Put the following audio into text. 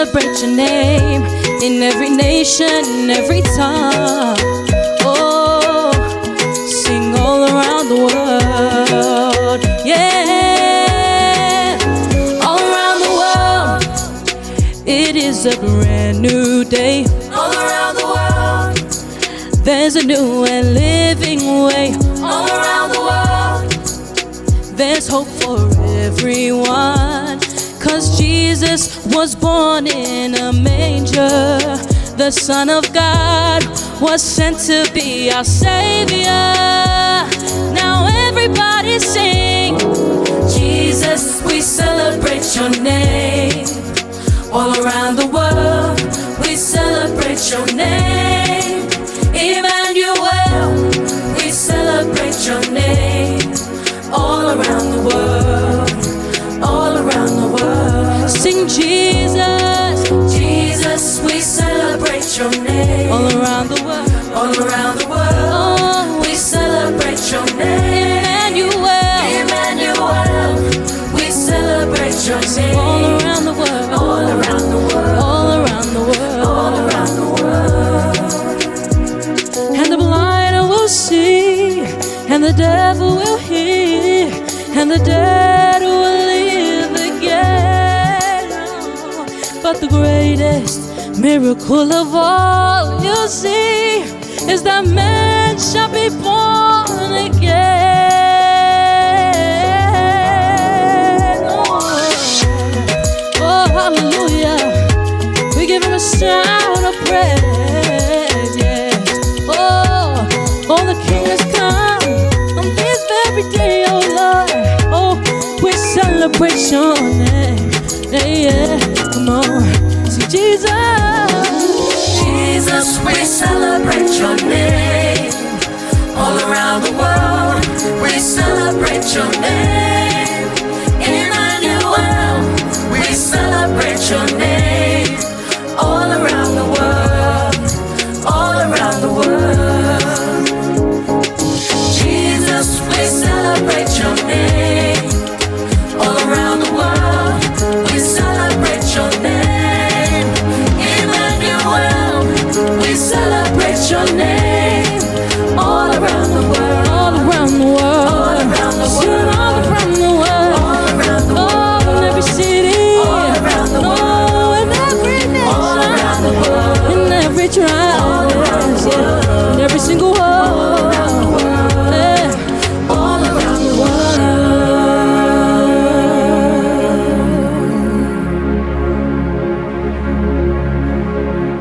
celebrate your name in every nation, every tongue. Oh, sing all around the world. Yeah, all around the world. It is a brand new day. All around the world. There's a new and living way. All around the world. There's hope for everyone, 'cause Jesus was born in a manger. The Son of God was sent to be our Savior. Now everybody sing, Jesus, we celebrate your name. All around the world, we celebrate your name. Emmanuel, we celebrate your name. All around the world, all around the world. Sing Jesus, Jesus, we celebrate your name. All around the world, all around the world. Oh, we celebrate your name. Emmanuel, Emmanuel, we celebrate your name. All around the world, all around the world, all around the world, all around the world. And the blind will see, and the deaf will hear, and the dead will live again. But the greatest miracle of all you'll see is that man shall be born again. Oh, hallelujah. We give him a shout of praise, yeah. Oh, the King has come on this very day, oh Lord. Oh, we celebrate your name, yeah, yeah. Come on, see Jesus. Jesus, we celebrate your name. All around the world, we celebrate your name. Emmanuel, we celebrate your name. All around the world, all around the world. Jesus, we celebrate your name.